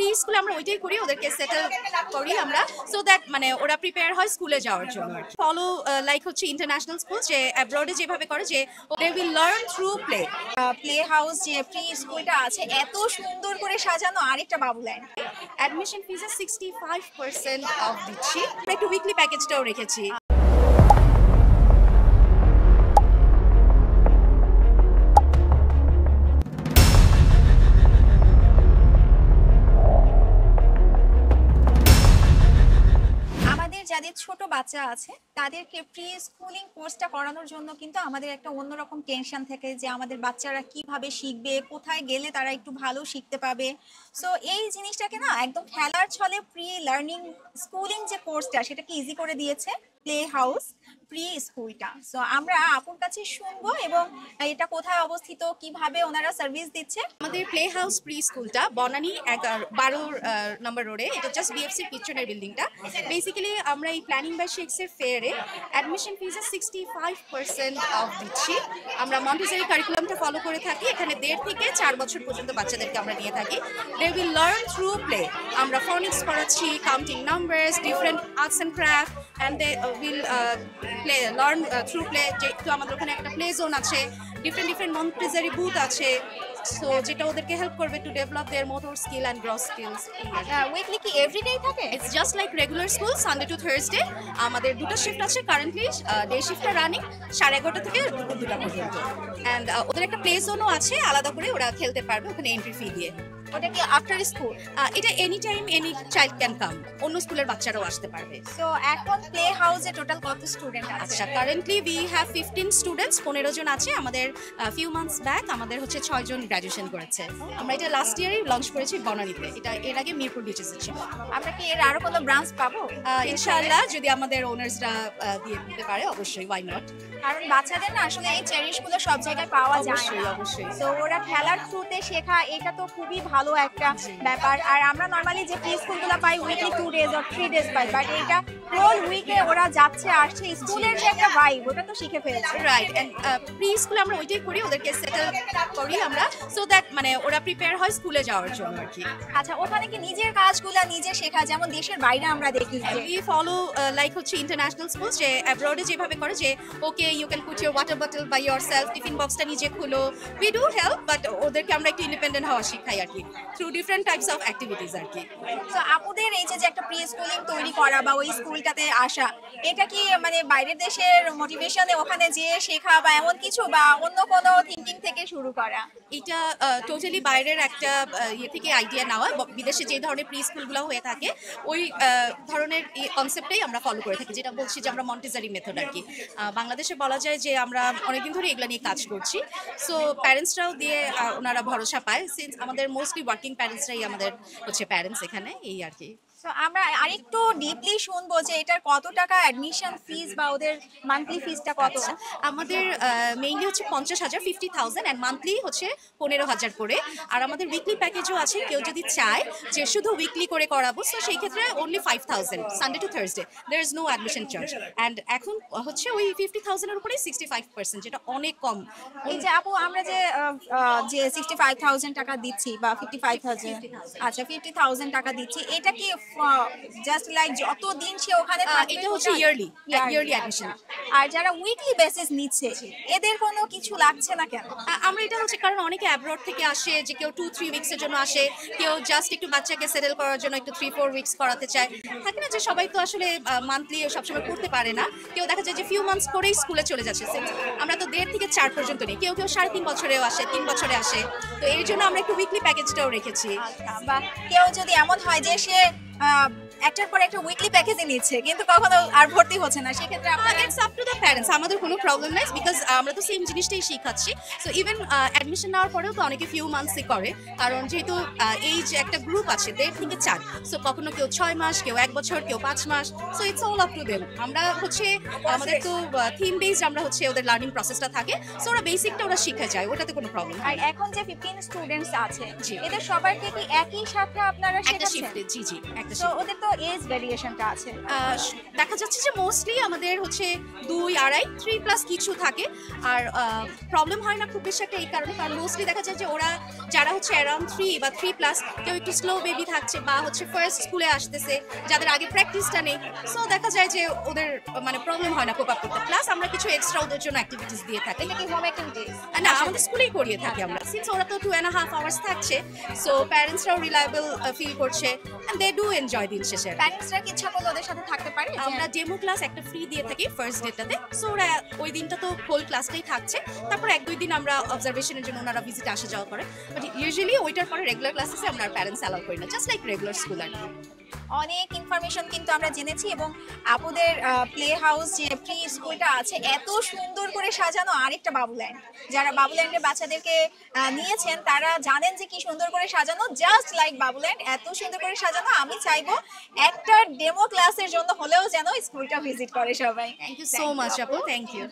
Pre স্কুলে আমরা ওইটাই করি, ওদেরকে সেটেল করি আমরা, সো দ্যাট মানে ওরা প্রিপেয়ার হয় স্কুলে যাওয়ার জন্য। ফলো লাইক হচ্ছে ইন্টারন্যাশনাল স্কুল যে অ্যাব্রডে যেভাবে করে যে they will learn through play. Play house যে প্রি স্কুলটা আছে এত সুন্দর করে সাজানো, আরেকটা বাবুল্যান্ড। অ্যাডমিশন ফিজে 65% অফ দিচ্ছি, একটু উইকলি প্যাকেজটাও রেখেছি। যাদের ছোট বাচ্চা আছে তাদেরকে প্রি স্কুলিং কোর্সটা করানোর জন্য কিন্তু আমাদের একটা অন্যরকম টেনশন থাকে যে আমাদের বাচ্চারা কিভাবে শিখবে, কোথায় গেলে তারা একটু ভালো শিখতে পাবে। সো এই জিনিসটাকে না একদম খেলার ছলে প্রি লার্নিং স্কুলিং যে কোর্সটা সেটাকে ইজি করে দিয়েছে প্লে হাউস প্রি স্কুলটা। সো আমরা আপুর কাছে শুনবো এবং এটা কোথায় অবস্থিত, কিভাবে ওনারা সার্ভিস দিচ্ছে। আমাদের প্লে হাউস প্রি স্কুলটা বনানী 12 নম্বর রোডে, এটা জাস্ট বিএফসির পিছনের বিল্ডিংটা। বেসিক্যালি আমরা এই প্ল্যানিং বাই শেক্সের ফেয়ারে অ্যাডমিশন ফিজে 65% অফ দিচ্ছি। আমরা মন্টেসরি কারিকুলামটা ফলো করে থাকি, এখানে 1.5 থেকে 4 বছর পর্যন্ত বাচ্চাদেরকে আমরা নিয়ে থাকি। They will learn through play. আমরা ফনিক্স পড়াচ্ছি, counting numbers, different arts and craft, and they will play learn through play. যেহেতু আমাদের ওখানে একটা প্লে জোন আছে, ডিফারেন্ট মন্টেসরি বুথ আছে, সো যেটা ওদেরকে হেল্প করবে to develop their motor skill and gross skills. Weekly কি এভরিডে থাকে? It's just like regular school, Sunday to Thursday. আমাদের দুটো শিফট আছে কারেন্টলি, ডে শিফটটা রানিং 11:30 থেকে দুপুর 2টা পর্যন্ত। অ্যান্ড ওদের একটা প্লে জোনও আছে আলাদা করে, ওরা খেলতে পারবে ওখানে এন্ট্রি ফি দিয়ে। ওটা কি আফটার স্কুল? এটা any time any child can come, অন্য স্কুলের বাচ্চারাও আসতে পারবে। সো এখন প্লে হাউসে টোটাল কত স্টুডেন্ট আছে? আচ্ছা, কারেন্টলি উই হ্যাভ 15 স্টুডেন্টস, 15 জন আছে। আমাদের ফিউ মান্থস ব্যাক আমাদের হচ্ছে 6 জন গ্র্যাজুয়েশন করেছে। আমরা এটা লাস্ট ইয়ারই লঞ্চ করেছি বনানীতে, এটা এর আগে মিরপুর বিচেসে ছিল। আমরা কি এর আরো কোনো ব্রাঞ্চ পাবো? ইনশাআল্লাহ যদি আমাদের ওনার্সরা দিয়ে দিতে পারে, অবশ্যই, ওয়াই নট। কারণ বাচ্চাদের না আসলে এই চেরিশগুলো সব জায়গায় পাওয়া যায় না। অবশ্যই। তো ওরা খেলার থ্রুতে শেখা, এটা তো খুবই ভালো একটা ব্যাপার। আর আমরা নরমালি যে প্রি স্কুলগুলো পাই উইকলি 2 ডেজ অর 3 ডেজ পাই, বাট এটা হোল উইকে ওরা যাচ্ছে আসছে, স্কুলের যে একটা ভাইব ওটা তো শিখে ফেলছে। রাইট, এন্ড প্রি স্কুলে আমরা ওইটাই করি, ওদেরকে সেটেল করি আমরা, সো দ্যাট মানে ওরা প্রিপেয়ার হয় স্কুলে যাওয়ার জন্য আর কি। আচ্ছা, ওখানে কি নিজের কাজগুলো নিজে শেখা, যেমন দেশের বাইরে আমরা দেখি উই ফলো লাইক হচ্ছে ইন্টারন্যাশনাল স্কুল যে অ্যাব্রডে যেভাবে করে যে okay you can put your water bottle by yourself, tiffin বক্সটা নিজে খুলো। উই ডু হেল্প, বাট ওদেরকে আমরা একটু ইন্ডিপেন্ডেন্ট হওয়া শিখাই আর কি, through different types of activities আর কি। সো আপুদের এই যে একটা প্রি স্কুলিং তৈরি করা বা ওই স্কুলটাতে আসা, এটা কি মানে বাইরের দেশের মোটিভেশনে ওখানে যেয়ে শেখা বা এমন কিছু, বা অন্য কোনো থিঙ্কিং থেকে শুরু করা? এটা টোটালি বাইরের একটা ইয়ে থেকে আইডিয়া নেওয়া। বিদেশে যে ধরনের প্রি স্কুলগুলো হয়ে থাকে ওই ধরনের কনসেপ্টেই আমরা ফলো করে থাকি, যেটা বলছি যে আমরা মন্টেসরি মেথড আর কি। বাংলাদেশে বলা যায় যে আমরা অনেকদিন ধরে এগুলো নিয়ে কাজ করছি, সো প্যারেন্টসরাও দিয়ে ওনারা ভরসা পায়, সিন্স আমাদের মোস্টলি ওয়ার্কিং প্যারেন্টসরাই আমাদের হচ্ছে প্যারেন্টস এখানে, এই আর কি। সো আমরা আরেকটু ডিপলি শুনবো যে এটার কত টাকা অ্যাডমিশন ফিস বা ওদের মান্থলি ফিসটা কত? আমাদের মেইনলি হচ্ছে 50,000, 50,000, অ্যান্ড মান্থলি হচ্ছে 15,000 করে। আর আমাদের উইকলি প্যাকেজও আছে, কেউ যদি চায় যে শুধু উইকলি করে করাবো, সো সেই ক্ষেত্রে only 5,000, Sunday to Thursday, there is no admission charge. And এখন হচ্ছে ওই 50,000-এর উপরে 65%, যেটা অনেক কম। এই যে আপু আমরা যে 65,000 টাকা দিচ্ছি বা 55,000, আচ্ছা 50,000 টাকা দিচ্ছি, এটা কি জাস্ট লাইক যত দিন সে ওখানে থাকবে? এটা হচ্ছে ইয়ারলি অ্যাডমিশন। আর যারা উইকলি বেসিস নিচ্ছে এদের কোনো কিছু লাগছে না কেন? আমরা এটা হচ্ছে কারণ অনেকে অ্যাব্রড থেকে আসে, যে কেউ 2-3 উইকসের জন্য আসে, কেউ জাস্ট একটু বাচ্চাকে সেটেল করার জন্য একটু 3-4 উইকস করাতে চায়। থাকে না যে সবাই তো আসলে মান্থলি সবসময় করতে পারে না, কেউ দেখা যায় যে ফিউ মান্থস করেই স্কুলে চলে যাচ্ছে। আমরা তো 1.5 থেকে 4 পর্যন্ত নিই, কেউ 3.5 বছরেও আসে, 3 বছরে আসে, তো এর জন্য আমরা একটু উইকলি প্যাকেজটাও রেখেছি। বা কেউ যদি এমন হয় যে সে একটার পর একটা উইকলি প্যাকেজে নিচ্ছে কিন্তু কখনো আর ভর্তি হচ্ছে না, সেক্ষেত্রে it's up to the parents, আমাদের কোনো প্রবলেম নাই, বিকজ আমরা তো সেম জিনিসটাই শিখাচ্ছি। সো ইভেন অ্যাডমিশন নেওয়ার পরেও তো অনেকে ফিউ মান্থসই করে, কারণ যেহেতু এই যে একটা গ্রুপ আছে 1.5 থেকে 4, সো কখনো কেউ 6 মাস, কেউ 1 বছর, কেউ 5 মাস, so it's all up to them. আমরা হচ্ছে আমাদের তো থিম বেসড, আমরা হচ্ছে ওদের লার্নিং প্রসেসটা থাকে, সো ওরা বেসিকটা ওরা শিখে যায়, ওটাতে কোনো প্রবলেম। আর এখন যে 15 স্টুডেন্টস আছে এদের সবাইকে কি একই সাথে আপনারা একটা শেখাচ্ছেন? শিফটে, জি একটা একটা তো ওদের তো এজ ভেরিয়েশনটা আছে। দেখা যাচ্ছে যে মোস্টলি আমাদের হচ্ছে 2, 2.5, 3+ কিছু থাকে। আর প্রবলেম হয় না খুব বেশি একটা এই কারণে, কারণ মোস্টলি দেখা যায় যে ওরা যারা হচ্ছে অ্যারাউন্ড 3 বা 3+, কেউ একটু স্লো বেবি থাকছে বা হচ্ছে ফার্স্ট স্কুলে আসতেছে, যাদের আগে প্র্যাকটিসটা নেই, সো দেখা যায় যে ওদের মানে প্রবলেম হয় না কোপ আপ করতে। প্লাস আমরা কিছু এক্সট্রা ওদের জন্য অ্যাক্টিভিটিস দিয়ে থাকি। এটা কি হোম অ্যাক্টিভিটিস? না, আমাদের স্কুলেই করিয়ে থাকি আমরা, সিন্স ওরা তো 2.5 আওয়ার্স থাকছে, সো প্যারেন্টসরাও রিলায়েবল ফিল করছে এন্ড দে ডু এনজয় দিন শেষে। প্যারেন্টসরা কি ইচ্ছা করলে ওদের সাথে থাকতে পারে? আমরা ডেমো ক্লাস একটা ফ্রি দিয়ে থাকি ফার্স্ট ডেটাতে, সো ওরা ওই দিনটা তো হোল ক্লাসটাই থাকছে, তারপর 1-2 দিন আমরা অবজারভেশনের জন্য ওনারা ভিজিটে আসা যাওয়া করে, বাট ইউজুয়ালি ওইটার পরে রেগুলার ক্লাসেসে আমরা প্যারেন্টস অ্যালাউ করি না, জাস্ট লাইক রেগুলার স্কুল আর কি। অনেক ইনফরমেশন কিন্তু আমরা জেনেছি, এবং আপুদের প্লে হাউস যে প্রি স্কুলটা আছে এত সুন্দর করে সাজানো, আরেকটা বাবুল্যান্ড, যারা বাবুল্যান্ডের বাচ্চাদেরকে নিয়েছেন তারা জানেন যে কি সুন্দর করে সাজানো, জাস্ট লাইক বাবুল্যান্ড, এত সুন্দর করে সাজানো। আমি চাইবো একটা ডেমো ক্লাসের জন্য হলেও যেন স্কুলটা ভিজিট করে সবাই। থ্যাংক ইউ সো মাচ আপু, থ্যাংক ইউ।